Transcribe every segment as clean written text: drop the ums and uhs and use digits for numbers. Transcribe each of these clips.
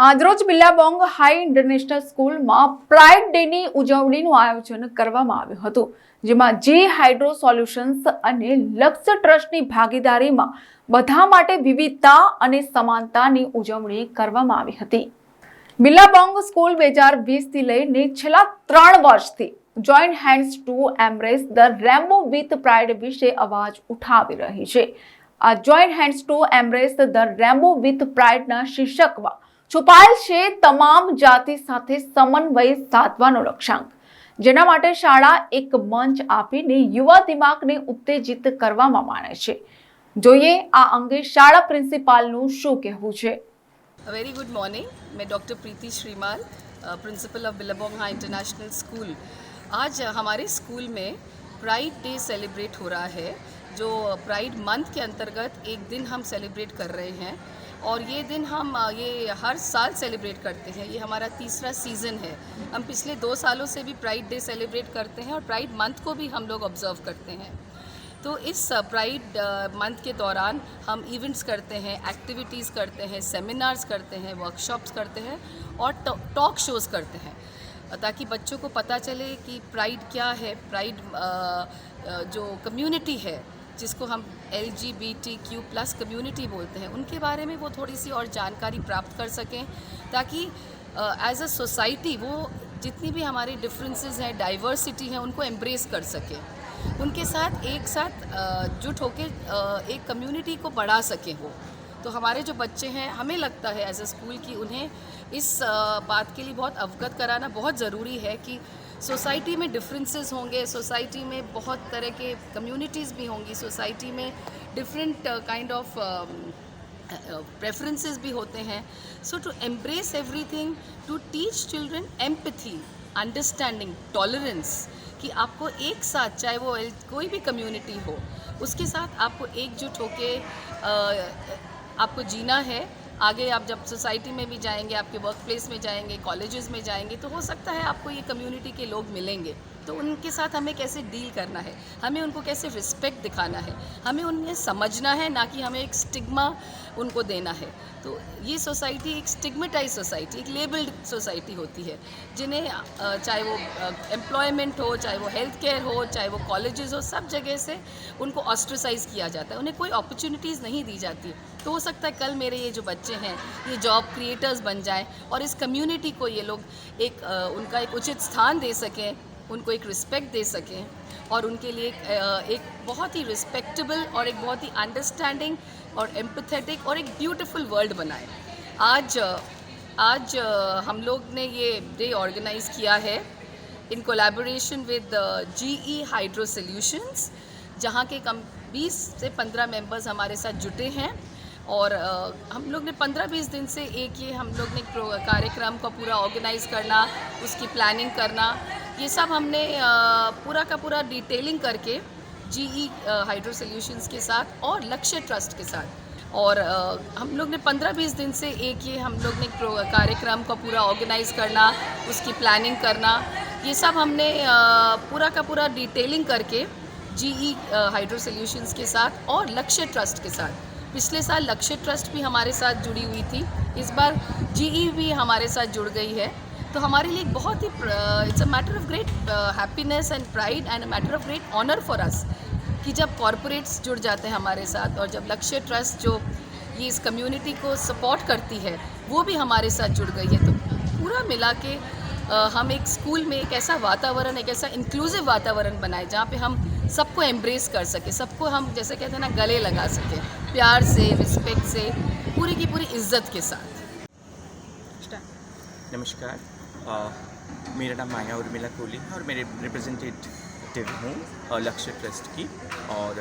આજરોજ બિલ્લાબોંગ high international સ્કૂલમાં pride ડેની ઉજવણીનું આયોજન કરવામાં આવ્યું હતું, જેમાં જે હાઇડ્રો સોલ્યુશન્સ અને લક્ષ્ય ટ્રસ્ટની ભાગીદારીમાં બધા માટે વિવિધતા અને સમાનતાની ઉજવણી કરવામાં આવી હતી। બિલ્લાબોંગ સ્કૂલ 2020 થી લઈને છેલ્લા 3 વર્ષથી join hands to embrace the rainbow with pride વિશે અવાજ ઉઠાવી રહી છે। આ join hands to embrace the rainbow with પ્રાઇડના શીર્ષકમાં છુપાયેલ છે તમામ જાતિ સાથે સમન્વય સાધવાનો લક્ષ્યાંક, જેના માટે શાળા એક મંચ આપીને યુવા દિમાગને ઉત્તેજિત કરવામાં માને છે। જોઈએ આ અંગે શાળા પ્રિન્સિપાલનું શું કહેવું છે। Very good morning. मैं doctor Preeti Shrimal, principal of Billabong High International School. आज हमारे स्कूल में प्राइड डे सेलिब्रेट हो रहा है, जो प्राइड मंथ के अंतर्गत एक दिन हम सेलिब्रेट कर रहे हैं। और ये दिन हम ये हर साल सेलिब्रेट करते हैं। ये हमारा तीसरा सीज़न है। हम पिछले 2 सालों से भी प्राइड डे सेलिब्रेट करते हैं और प्राइड मंथ को भी हम लोग ऑब्ज़र्व करते हैं। तो इस प्राइड मंथ के दौरान हम इवेंट्स करते हैं, एक्टिविटीज़ करते हैं, सेमिनार्स करते हैं, वर्कशॉप्स करते हैं और टॉक शोज़ करते हैं, ताकि बच्चों को पता चले कि प्राइड क्या है। प्राइड जो कम्युनिटी है, जिसको हम LGBTQ+ कम्युनिटी बोलते हैं, उनके बारे में वो थोड़ी सी और जानकारी प्राप्त कर सकें, ताकि एज अ सोसाइटी वो जितनी भी हमारे डिफरेंसेस हैं, डाइवर्सिटी है, उनको एम्ब्रेस कर सकें, उनके साथ एक साथ जुट होकर एक कम्युनिटी को बढ़ा सकें वो। तो हमारे जो बच्चे हैं, हमें लगता है एज अ स्कूल कि उन्हें इस बात के लिए बहुत अवगत कराना बहुत ज़रूरी है कि सोसाइटी में डिफरेंसेस होंगे, सोसाइटी में बहुत तरह के कम्युनिटीज़ भी होंगी, सोसाइटी में डिफरेंट काइंड ऑफ प्रेफरेंसेस भी होते हैं। So to embrace everything, to teach children empathy, understanding, tolerance, कि आपको एक साथ, चाहे वो कोई भी कम्युनिटी हो, उसके साथ आपको एकजुट होके आपको जीना है। आगे आप जब सोसाइटी में भी जाएंगे, आपके वर्क प्लेस में जाएंगे, कॉलेजेस में जाएंगे, तो हो सकता है आपको ये कम्युनिटी के लोग मिलेंगे, तो उनके साथ हमें कैसे डील करना है, हमें उनको कैसे रिस्पेक्ट दिखाना है, हमें उन्हें समझना है, ना कि हमें एक स्टिग्मा उनको देना है। तो ये सोसाइटी एक स्टिग्मेटाइज सोसाइटी, एक लेबल्ड सोसाइटी होती है, जिन्हें चाहे वो एम्प्लॉयमेंट हो, चाहे वो हेल्थ केयर हो, चाहे वो कॉलेजेस हो, सब जगह से उनको ऑस्ट्रेसाइज किया जाता है, उन्हें कोई अपॉर्चुनिटीज़ नहीं दी जाती। तो हो सकता है कल मेरे ये जो बच्चे हैं ये जॉब क्रिएटर्स बन जाएं और इस कम्युनिटी को ये लोग एक उनका एक उचित स्थान दे सकें, उनको एक रिस्पेक्ट दे सकें और उनके लिए एक बहुत ही रिस्पेक्टेबल और एक बहुत ही अंडरस्टैंडिंग और एम्पैथेटिक और एक ब्यूटीफुल वर्ल्ड बनाए। आज हम लोग ने ये डे ऑर्गेनाइज़ किया है in collaboration with GE hydro solutions, जहाँ के 20 से 15 मेंबर्स हमारे साथ जुटे हैं। और हम लोग ने 15-20 दिन से एक ये हम लोग ने कार्यक्रम का पूरा ऑर्गेनाइज़ करना, उसकी प्लानिंग करना, ये सब हमने पूरा का पूरा डिटेलिंग करके GE हाइड्रो सॉल्यूशंस के साथ और लक्ष्य ट्रस्ट के साथ, और हम लोग ने 15-20 दिन से एक ये हम लोग ने कार्यक्रम का पूरा ऑर्गेनाइज़ करना, उसकी प्लानिंग करना, ये सब हमने पूरा का पूरा डिटेलिंग करके GE हाइड्रो सॉल्यूशंस के साथ और लक्ष्य ट्रस्ट के साथ। पिछले साल लक्ष्य ट्रस्ट भी हमारे साथ जुड़ी हुई थी, इस बार GE भी हमारे साथ जुड़ गई है। तो हमारे लिए बहुत ही it's a matter of great happiness and pride and a matter of great honour for us कि जब कॉरपोरेट्स जुड़ जाते हैं हमारे साथ, और जब लक्ष्य ट्रस्ट जो ये इस कम्युनिटी को सपोर्ट करती है वो भी हमारे साथ जुड़ गई है। तो पूरा मिला के हम एक स्कूल में एक ऐसा वातावरण, एक ऐसा इंक्लूसिव वातावरण बनाए जहाँ पे हम सबको एम्ब्रेस कर सके, सबको हम जैसे कहते हैं ना गले लगा सके, प्यार से, रिस्पेक्ट से, पूरी की पूरी इज्जत के साथ। नमस्कार, मेरा नाम माया उर्मिला कोहली है और मैं रिप्रेजेंटेटिव हूँ लक्ष्य ट्रस्ट की। और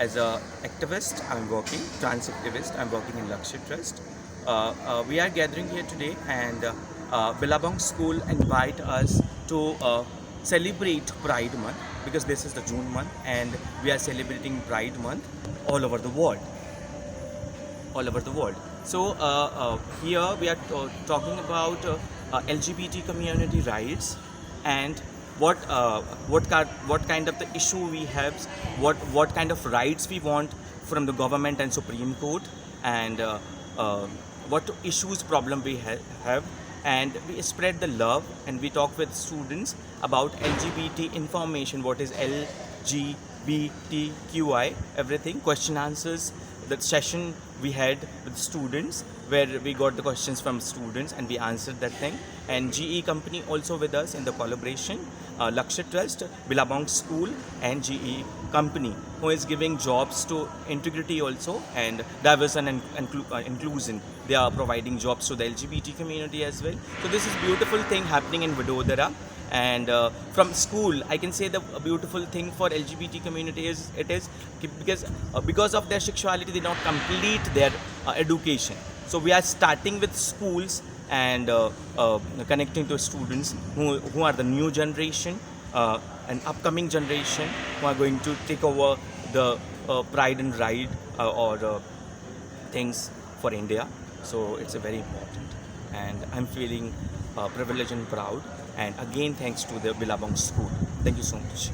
as a activist I am working, trans activist I am working in Lakshya trust. We are gathering here today and Billabong School invite us to celebrate Pride Month, because this is the June month and we are celebrating Pride Month all over the world. So here we are talking about LGBT community rights and what kind of the issue we have, what kind of rights we want from the government and Supreme Court, and what issues problem we have, and we spread the love, and we talk with students about LGBT information, what is LGBTQI, everything, question answers. That session we had with students where we got the questions from students and we answered that thing. And GE company also with us in the collaboration, Lakshya Trust, Billabong School and GE company, who is giving jobs to integrity also and diversity and inclusion. They are providing jobs to the LGBT community as well. So this is beautiful thing happening in Vadodara. And from school, I can say the beautiful thing for LGBT community is because of their sexuality they not complete their education. So we are starting with schools and connecting to students who are the new generation, an upcoming generation who are going to take over the pride and ride or things for India. So it's a very important, and I'm feeling privileged and proud. And again, thanks to the Billabong School. Thank you so much.